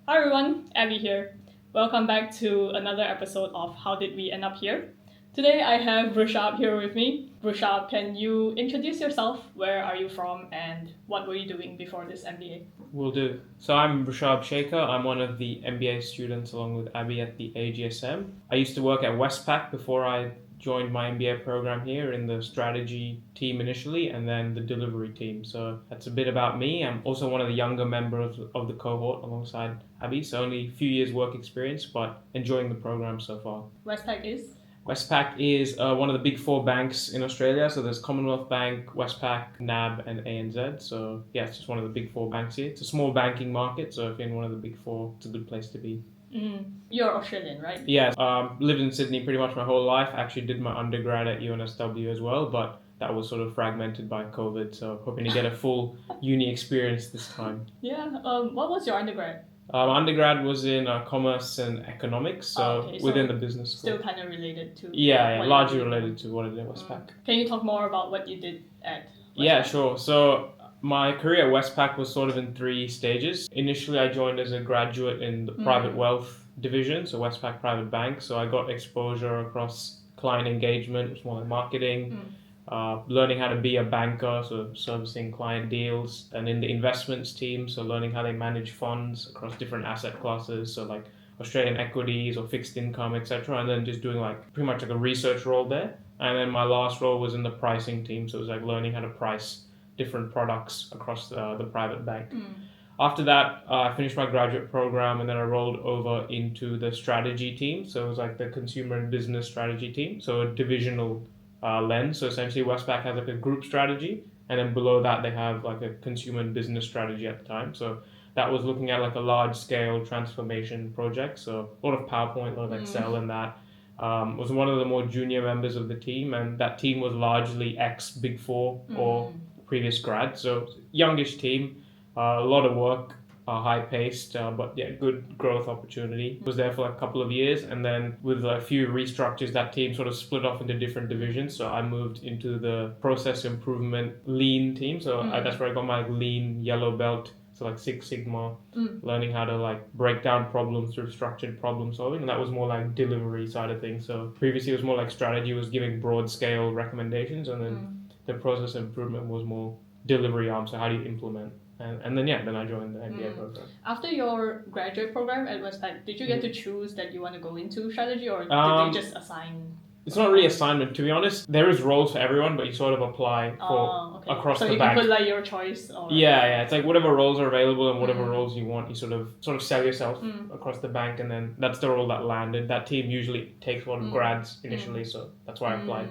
Hi everyone, Abby here. Welcome back to another episode of How Did We End Up Here? Today I have Vrushabh here with me. Vrushabh, can you introduce yourself? Where are you from and what were you doing before this MBA? Will do. So I'm Vrushabh Shaker. I'm one of the MBA students along with Abby at the AGSM. I used to work at Westpac before I joined my MBA program here in the strategy team initially and then the delivery team. So that's a bit about me. I'm also one of the younger members of the cohort alongside Abby. So only a few years work experience, but enjoying the program so far. Westpac is? Westpac is one of the big four banks in Australia. So there's Commonwealth Bank, Westpac, NAB, and ANZ. So yeah, it's just one of the big four banks here. It's a small banking market. So if you're in one of the big four, it's a good place to be. You're Australian, right? Yeah, lived in Sydney pretty much my whole life. Actually did my undergrad at UNSW as well, but that was sort of fragmented by COVID. So hoping to get a full uni experience this time. Yeah, what was your undergrad? Undergrad was in commerce and economics, so within the business school. Still kind of related to... Yeah, largely related to what I did at Westpac. Can you talk more about what you did at Westpac? Yeah, sure. So my career at Westpac was sort of in three stages. Initially, I joined as a graduate in the private wealth division, so Westpac Private Bank. So I got exposure across client engagement, which was more like marketing, learning how to be a banker, so servicing client deals, and in the investments team, so learning how they manage funds across different asset classes, so like Australian equities or fixed income, etc. And then just doing like pretty much like a research role there. And then my last role was in the pricing team, so it was like learning how to price different products across the private bank. After that, I finished my graduate program and then I rolled over into the strategy team. So it was like the consumer and business strategy team, so a divisional lens. So essentially, Westpac has like a group strategy, and then below that they have like a consumer and business strategy at the time. So that was looking at like a large scale transformation project. So a lot of PowerPoint, a lot of Excel, and that. Was one of the more junior members of the team, and that team was largely ex Big Four or previous grad. So youngish team, a lot of work, high paced, but yeah, good growth opportunity. Was there for like a couple of years, and then with a few restructures, that team sort of split off into different divisions. So I moved into the process improvement lean team. So that's where I got my lean yellow belt. So like Six Sigma, learning how to like break down problems through structured problem solving, and that was more like delivery side of things. So previously it was more like strategy was giving broad scale recommendations, and then the process improvement was more delivery arm. So how do you implement? And then I joined the MBA program. After your graduate program at Westpac, did you get to choose that you want to go into strategy, or did they just assign? It's not really assignment, to be honest. There is roles for everyone, but you sort of apply for across the bank. So you can put like your choice. Or... Yeah. It's like whatever roles are available and whatever roles you want, you sort of sell yourself across the bank, and then that's the role that landed. That team usually takes a lot of grads initially, so that's why I applied.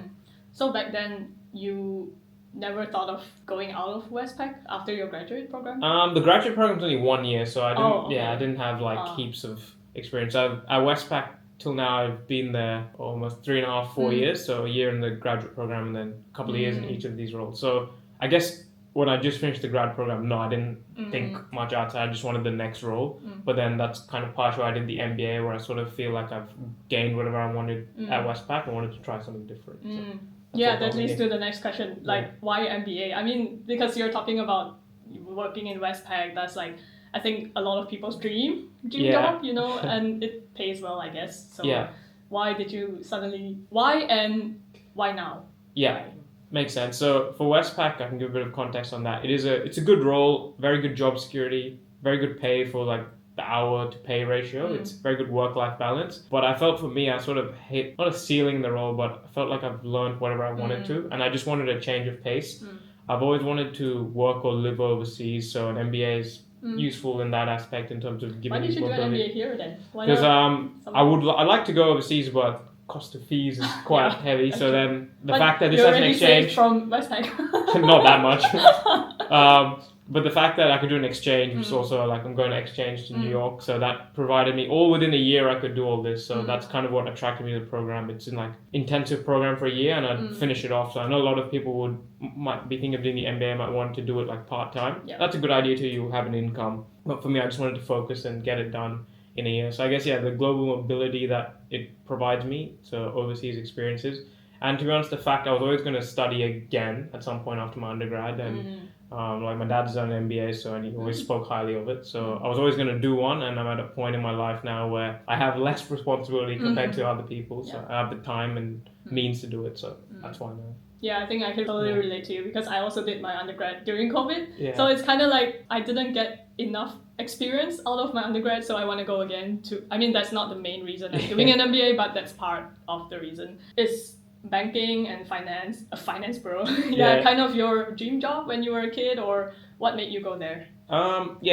So back then, you never thought of going out of Westpac after your graduate program? The graduate program's only 1 year, so I didn't. I didn't have like heaps of experience. At Westpac till now, I've been there almost 3.5, 4 years. So a year in the graduate program, and then a couple of years in each of these roles. So I guess when I just finished the grad program, no, I didn't think much outside. I just wanted the next role. But then that's kind of partially why I did the MBA, where I sort of feel like I've gained whatever I wanted at Westpac. I wanted to try something different. So. Yeah, that leads to the next question. Like, why MBA? I mean, because you're talking about working in Westpac, that's like, I think a lot of people's dream job, and it pays well, I guess. So why did you suddenly, why and why now? Yeah, makes sense. So for Westpac, I can give a bit of context on that. It's a good role, very good job security, very good pay for like the hour to pay ratio. It's very good work-life balance. But I felt for me, I sort of hit, not a ceiling in the role, but I felt like I've learned whatever I wanted to. And I just wanted a change of pace. I've always wanted to work or live overseas. So an MBA is useful in that aspect in terms of giving people ability. Why did you do an MBA here then? Because I'd like to go overseas, but cost of fees is quite heavy. So then the fact that this has an exchange... from Westpac. Not that much. But the fact that I could do an exchange, which is also like I'm going to exchange to New York, so that provided me all within a year I could do all this. So that's kind of what attracted me to the program. It's in like intensive program for a year, and I'd finish it off. So I know a lot of people might be thinking of doing the MBA, might want to do it like part time. Yeah. That's a good idea too. You have an income, but for me, I just wanted to focus and get it done in a year. So I guess the global mobility that it provides me, so overseas experiences. And to be honest, the fact I was always going to study again at some point after my undergrad, and Like my dad's done an MBA, so and he always spoke highly of it. So I was always going to do one, and I'm at a point in my life now where I have less responsibility compared to other people. So I have the time and means to do it. So that's why now. Yeah, I think I can totally relate to you because I also did my undergrad during COVID. Yeah. So it's kind of like I didn't get enough experience out of my undergrad, so I want to go again I mean, that's not the main reason I'm doing an MBA, but that's part of the reason. Is banking and finance, a finance bro, kind of your dream job when you were a kid, or what made you go there?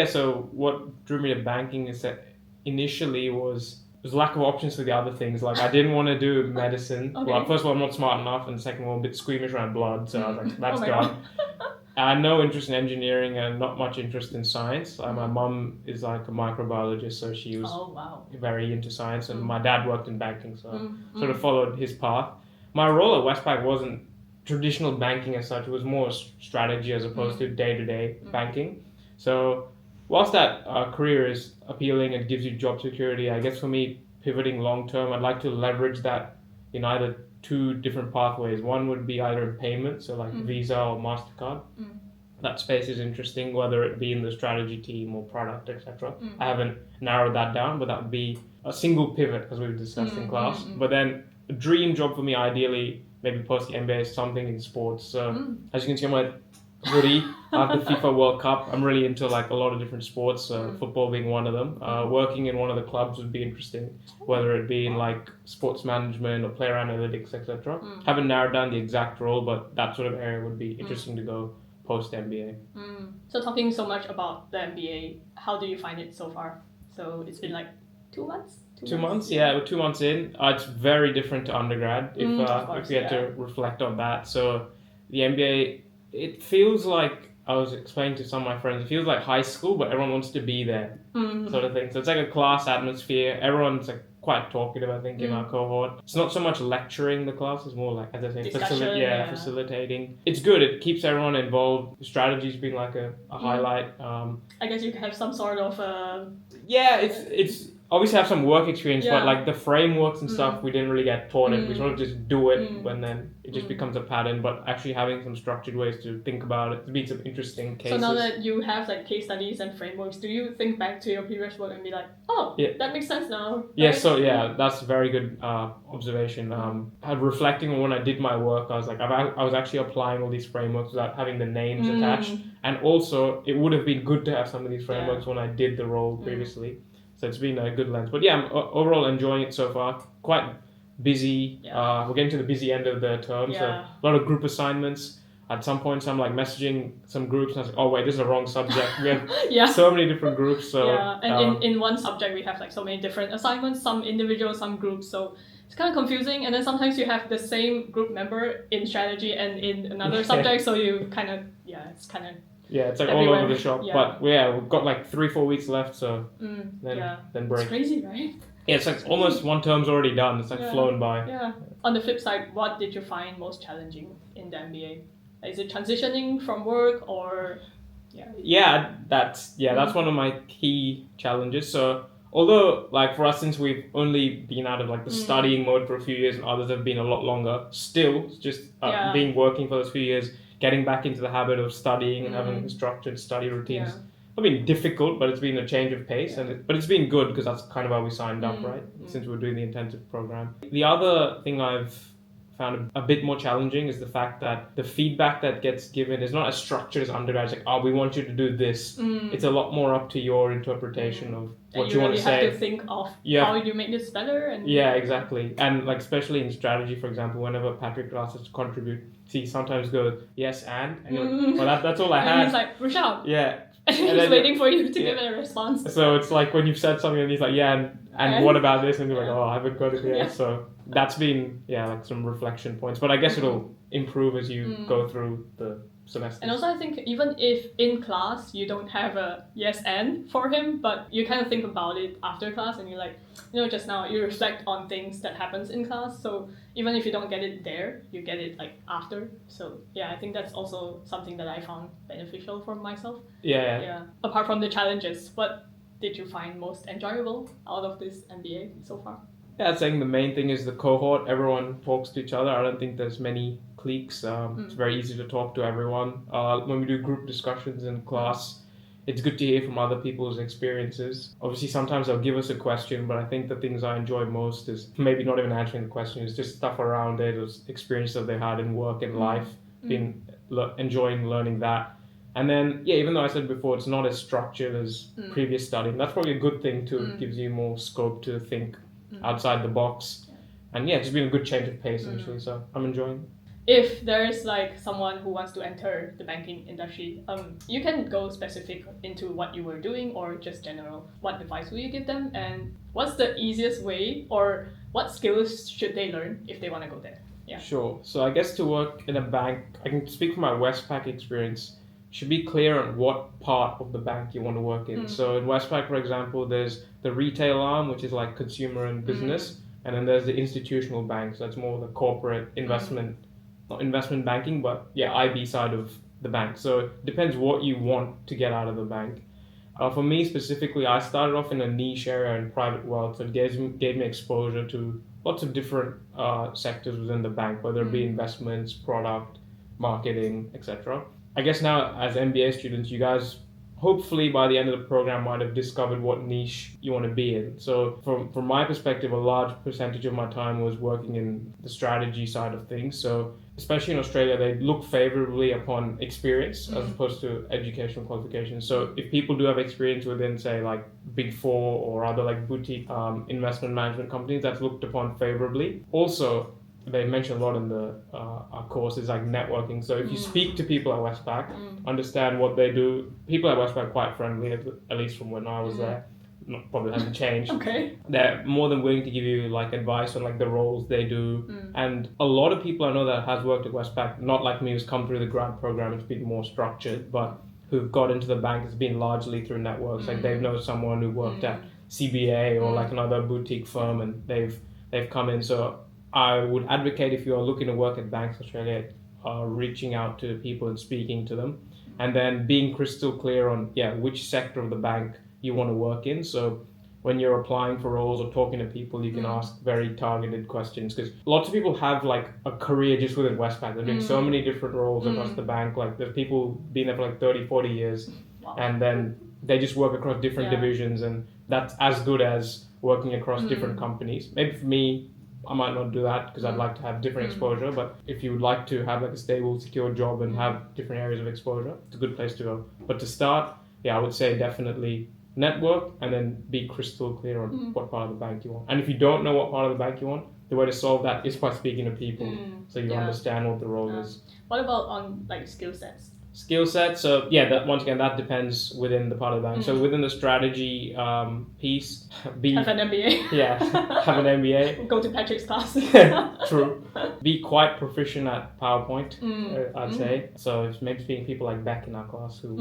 So what drew me to banking is that initially was lack of options for the other things. Like I didn't want to do medicine. Okay. Well, first of all, I'm not smart enough, and second of all, I'm a bit squeamish around blood. So I was like, that's my gone. I had no interest in engineering and not much interest in science. My mum is like a microbiologist, so she was very into science, and my dad worked in banking, so I sort of followed his path. My role at Westpac wasn't traditional banking as such. It was more strategy as opposed to day-to-day banking. So whilst that career is appealing and gives you job security, I guess for me, pivoting long-term, I'd like to leverage that in either two different pathways. One would be either in payment, so like Visa or MasterCard. That space is interesting, whether it be in the strategy team or product, etc. I haven't narrowed that down, but that would be a single pivot, as we've discussed in class. But then a dream job for me, ideally, maybe post the MBA, is something in sports. So as you can see on my hoodie, after FIFA World Cup, I'm really into like a lot of different sports, football being one of them. Working in one of the clubs would be interesting, whether it be in like sports management or player analytics, etc. Haven't narrowed down the exact role, but that sort of area would be interesting to go post MBA. So talking so much about the MBA, how do you find it so far? So it's been like 2 months? 2 months, yeah, we're 2 months in. It's very different to undergrad if we had to reflect on that. So the MBA, it feels like, I was explaining to some of my friends, it feels like high school, but everyone wants to be there, sort of thing. So it's like a class atmosphere. Everyone's like quite talkative, I think, in our cohort. It's not so much lecturing the class, it's more like, as I say, facilitating. It's good. It keeps everyone involved. Strategy's been like a highlight. I guess you have some sort of it's obviously have some work experience, but like the frameworks and stuff, we didn't really get taught it. We sort of just do it, and then it just becomes a pattern. But actually having some structured ways to think about it, to be some interesting cases. So now that you have like case studies and frameworks, do you think back to your previous work and be like, that makes sense now? Right? Yeah, so that's a very good observation. Reflecting on when I did my work, I was like, I was actually applying all these frameworks without having the names attached. And also, it would have been good to have some of these frameworks when I did the role previously. So it's been a good lens. But yeah, I'm overall enjoying it so far. Quite busy. We're getting to the busy end of the term. So a lot of group assignments. At some points, I'm like messaging some groups and I was like, oh wait, this is the wrong subject. We have so many different groups. So and in one subject, we have like so many different assignments, some individual, some groups. So it's kind of confusing. And then sometimes you have the same group member in strategy and in another subject. So you kind of, it's kind of... Yeah, it's like everywhere. All over the shop. But we've got like 3-4 weeks left, so then break. It's crazy, right? Yeah, it's like almost one term's already done. It's like flown by. Yeah. On the flip side, what did you find most challenging in the MBA? Is it transitioning from work or... That's one of my key challenges. So although like for us, since we've only been out of like the studying mode for a few years and others have been a lot longer, still just being working for those few years, getting back into the habit of studying and having structured study routines. It's been difficult, but it's been a change of pace, but it's been good because that's kind of why we signed up, right? Since we're doing the intensive program. The other thing I've found a bit more challenging is the fact that the feedback that gets given is not as structured as undergrad. It's like, we want you to do this. It's a lot more up to your interpretation of what you want to say. You have to think of how you make this better. And exactly. And like especially in strategy, for example, whenever Patrick asks us to contribute, he sometimes goes, yes, and you're like, well, that's all I had. And he's like, Vrushabh. Yeah. And he's waiting for you to give it a response. So it's like when you've said something and he's like, and what about this? And you're like, I haven't got it yet. So that's been, like some reflection points. But I guess it'll improve as you go through the semester. And also I think even if in class you don't have a yes and for him, but you kind of think about it after class and you're like, just now you reflect on things that happens in class. So even if you don't get it there, you get it like after. So I think that's also something that I found beneficial for myself. Yeah. Apart from the challenges, what did you find most enjoyable out of this MBA so far? Yeah, I think the main thing is the cohort. Everyone talks to each other. I don't think there's many cliques. It's very easy to talk to everyone. When we do group discussions in class, it's good to hear from other people's experiences. Obviously, sometimes they'll give us a question, but I think the things I enjoy most is maybe not even answering the question, it's just stuff around it, or experiences that they had in work and life, enjoying learning that. And then, yeah, even though I said before, it's not as structured as previous studying, that's probably a good thing too. It gives you more scope to think outside the box. And yeah, it's been a good change of pace initially, so I'm enjoying it. If there's like someone who wants to enter the banking industry, you can go specific into what you were doing or just general. What advice will you give them, and what's the easiest way, or what skills should they learn if they want to go there? Yeah. Sure. So I guess to work in a bank, I can speak from my Westpac experience. You should be clear on what part of the bank you want to work in. So in Westpac, for example, there's the retail arm, which is like consumer and business, and then there's the institutional bank. So that's more the corporate investment, not investment banking, but yeah, IB side of the bank. So it depends what you want to get out of the bank. For me specifically, I started off in a niche area in private wealth. So it gave me exposure to lots of different sectors within the bank, whether it be investments, product, marketing, etc. I guess now as MBA students, you guys hopefully by the end of the program might have discovered what niche you want to be in. So from my perspective, a large percentage of my time was working in the strategy side of things. So especially in Australia, they look favorably upon experience as opposed to educational qualifications. So if people do have experience within, say, like Big Four or other like boutique investment management companies, that's looked upon favorably. Also, they mention a lot in the our course is like networking. So if you speak to people at Westpac, understand what they do. People at Westpac are quite friendly, at least from when I was there. Probably hasn't changed. Okay. They're more than willing to give you like advice on like the roles they do. And a lot of people I know that has worked at Westpac, not like me, who's come through the grad program, it's been more structured, but who've got into the bank has been largely through networks. Like they've known someone who worked at CBA or like another boutique firm, and they've come in. So I would advocate, if you are looking to work at banks in Australia, reaching out to people and speaking to them, and then being crystal clear on which sector of the bank you want to work in. So when you're applying for roles or talking to people, you can ask very targeted questions, because lots of people have like a career just within Westpac. They're doing so many different roles across the bank. Like there's people been there for like 30, 40 years, and then they just work across different divisions, and that's as good as working across different companies. Maybe for me, I might not do that because I'd like to have different exposure, but if you would like to have like a stable, secure job and have different areas of exposure, it's a good place to go. But to start, I would say definitely network, and then be crystal clear on what part of the bank you want. And if you don't know what part of the bank you want, the way to solve that is by speaking to people, so you understand what the role is. What about on like skill sets? Skill set, so that once again, that depends within the part of the bank. So within the strategy piece, have an MBA. Have an MBA. Go to Patrick's class. True. Be quite proficient at PowerPoint, I'd say. So it's maybe speaking to people like Beck in our class who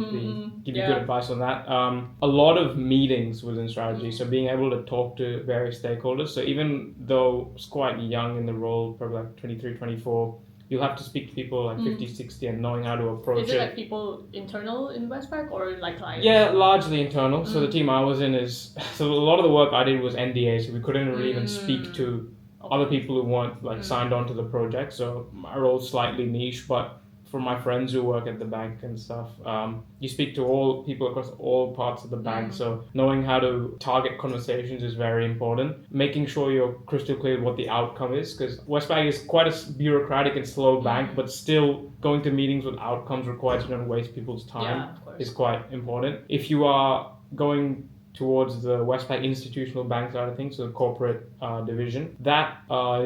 give you good advice on that. A lot of meetings within strategy, so being able to talk to various stakeholders. So even though it's quite young in the role, probably like 23, 24, you'll have to speak to people like 50, 60 and knowing how to approach it. Is it like people internal in Westpac or like clients? Yeah, largely internal. So the team I was in so a lot of the work I did was NDA, so we couldn't really even speak to other people who weren't like signed on to the project. So my role's slightly niche, but for my friends who work at the bank and stuff, you speak to all people across all parts of the bank. So knowing how to target conversations is very important. Making sure you're crystal clear what the outcome is, because Westpac is quite a bureaucratic and slow bank, but still going to meetings with outcomes required to not waste people's time is quite important. If you are going towards the Westpac institutional bank side of things, so the corporate division, that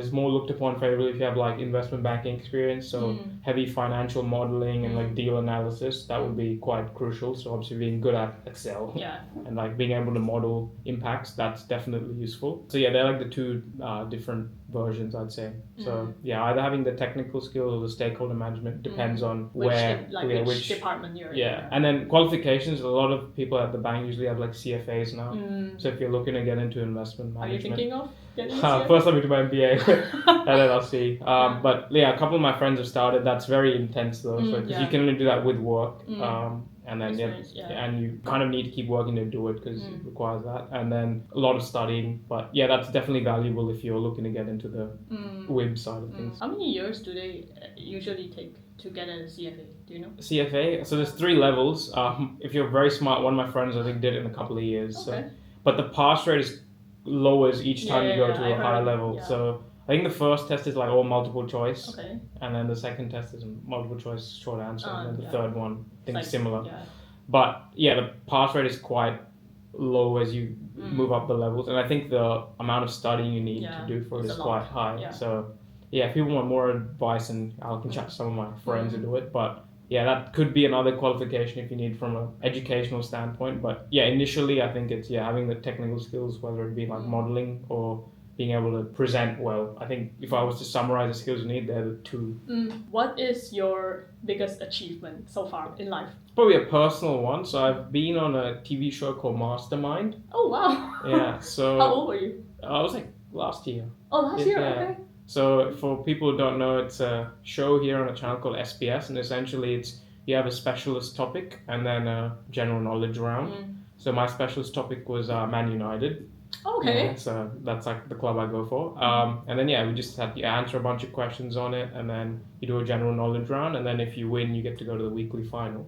is more looked upon favorably if you have like investment banking experience, so heavy financial modeling and like deal analysis. That would be quite crucial. So obviously being good at Excel and like being able to model impacts, that's definitely useful. So they're like the two different versions, I'd say. So either having the technical skills or the stakeholder management, depends on which department you're in. And then qualifications, a lot of people at the bank usually have like CFAs now. So if you're looking to get into investment management, are you thinking of getting CFA? First let me do my MBA and then I'll see. But a couple of my friends have started. That's very intense though, because you can only do that with work. and then experience, and you kind of need to keep working to do it because it requires that, and then a lot of studying. But yeah, that's definitely valuable if you're looking to get into the WIB side of things. How many years do they usually take to get a CFA? Do you know? CFA, so there's 3 levels. If you're very smart, one of my friends I think did it in a couple of years. Okay. So, but the pass rate is lowers each time you go to a higher level. Yeah. So I think the first test is like all multiple choice, Okay. and then the second test is multiple choice short answer, and then the third one I think Like, similar. Yeah. But yeah, the pass rate is quite low as you move up the levels, and I think the amount of studying you need to do for it is quite high. Yeah. So yeah, if people want more advice, and I can chat to some of my friends who do it, but yeah, that could be another qualification if you need from an educational standpoint. But yeah, initially I think it's having the technical skills, whether it be like modeling or being able to present well. I think if I was to summarize the skills you need, they're the 2. What is your biggest achievement so far in life? Probably a personal one. So I've been on a TV show called Mastermind. Oh wow! Yeah. So how old were you? I was like last year. Oh, last year. Yeah. Okay. So for people who don't know, it's a show here on a channel called SBS, and essentially it's you have a specialist topic and then a general knowledge round. So my specialist topic was Man United. Okay. Yeah, so that's like the club I go for. And then we just had to answer a bunch of questions on it, and then you do a general knowledge round, and then if you win, you get to go to the weekly final.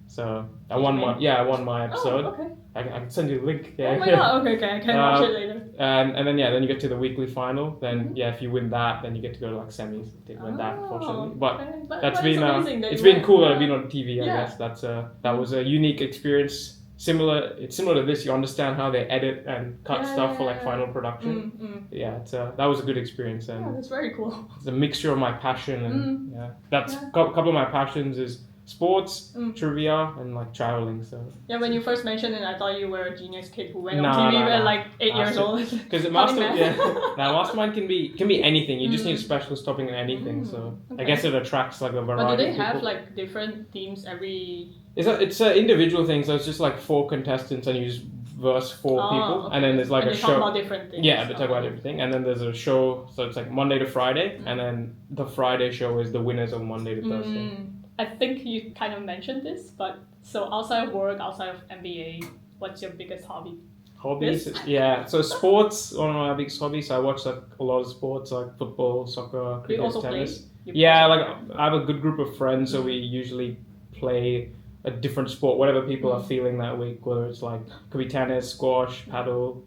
So I won my episode. Oh, okay. I can send you the link. Yeah. Oh my god. Okay. I can watch it later. And then then you get to the weekly final. Then if you win that, then you get to go to like semis. Didn't win that, unfortunately. But that's been it's been cool that I've been on TV. I guess that's that was a unique experience. It's similar to this. You understand how they edit and cut stuff for like final production. Yeah, that was a good experience, and that's very cool. It's a mixture of my passion and that's a couple of my passions is sports, trivia, and like traveling. So when you first mentioned it, I thought you were a genius kid who went on TV at like 8 years old. Because Mastermind can be anything. You just need a specialist topic in anything. So I guess it attracts like a variety. But do they of people. have like different themes every? It's an individual thing. So it's just like 4 contestants, and you just verse 4 people, and then there's like and a they show. Talk about different things. Yeah, they talk about everything, and then there's a show. So it's like Monday to Friday, and then the Friday show is the winners of Monday to Thursday. I think you kind of mentioned this, but so outside of work, outside of MBA, what's your biggest hobby? Hobbies? Yeah, so sports, one of my biggest hobbies. I watch like a lot of sports, like football, soccer, cricket, tennis. I have a good group of friends, so we usually play a different sport, whatever people are feeling that week, whether it's like, could be tennis, squash, paddle,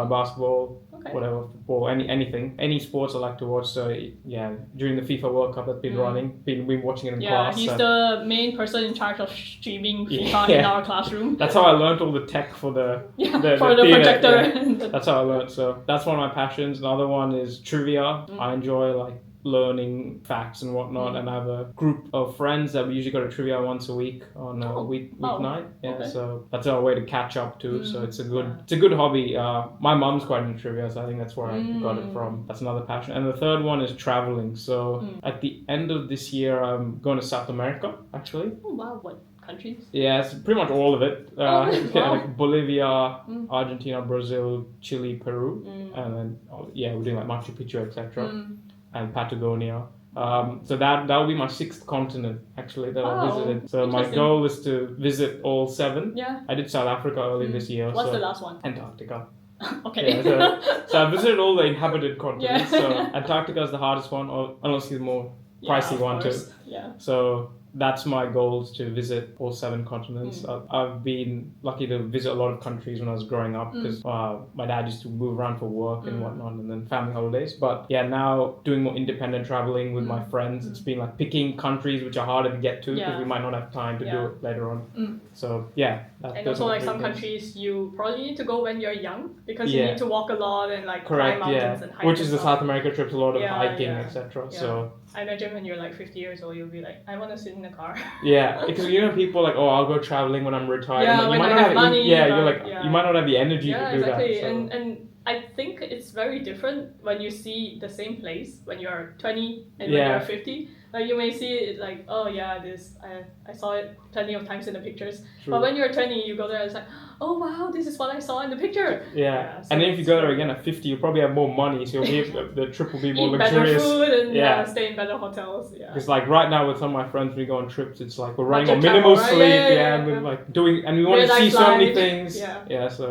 basketball, whatever, football, anything, any sports I like to watch. So yeah, during the FIFA World Cup that's been running, been watching it in class. Yeah, he's the main person in charge of streaming FIFA in our classroom. That's how I learned all the tech for the projector. Yeah. That's how I learned. So that's one of my passions. Another one is trivia. I enjoy like learning facts and whatnot, and I have a group of friends that we usually go to trivia once a week on a weeknight. So that's our way to catch up too. So it's a good hobby. My mom's quite into trivia, so I think that's where I got it from. That's another passion. And the third one is traveling. So at the end of this year, I'm going to South America actually. Oh wow, what countries? Yeah, it's pretty much all of it. Like Bolivia, Argentina, Brazil, Chile, Peru, and then we're doing like Machu Picchu, etc. And Patagonia. So that will be my 6th continent actually that I visited. So my goal is to visit all 7. Yeah. I did South Africa early this year. What's the last one? Antarctica. Okay. Yeah, so I visited all the inhabited continents. So Antarctica is the hardest one, or unless it's the more pricey one too. Yeah. So that's my goal, is to visit all 7 continents. I've been lucky to visit a lot of countries when I was growing up because my dad used to move around for work and whatnot, and then family holidays. But now doing more independent traveling with my friends, it's been like picking countries which are harder to get to because we might not have time to do it later on. So and also like some countries you probably need to go when you're young because you need to walk a lot and like climb mountains and hike. Which is the South America trips, a lot of hiking, etc. So I imagine when you're like 50 years old, you'll be like, I want to sit in the car. Yeah, because people like, I'll go traveling when I'm retired. Yeah, when I have money. You might not have the energy to do exactly. that. So. And I think it's very different when you see the same place when you're 20 and when you're 50. Like you may see it like, I saw it plenty of times in the pictures. True. But when you're 20, you go there and it's like, oh wow, this is what I saw in the picture. Yeah. So And then if you it's go there very again at 50, you probably have more money, so the trip will be more eat better luxurious. food and Yeah. stay in better hotels. Yeah. Because like right now with some of my friends, we go on trips. It's like we're running Budget on minimal travel, right? sleep, Yeah, and we're yeah. like doing, and we want to Red-eye see so many flight. things. Yeah. So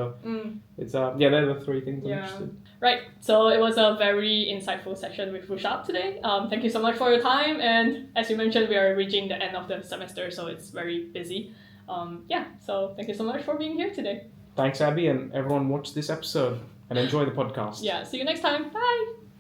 it's they're the three things I'm Yeah. interested in. Right. So it was a very insightful session with Vrushabh today. Thank you so much for your time. And as you mentioned, we are reaching the end of the semester, so it's very busy. So thank you so much for being here today. Thanks, Abby, and everyone watch this episode and enjoy the podcast. Yeah. See you next time. Bye.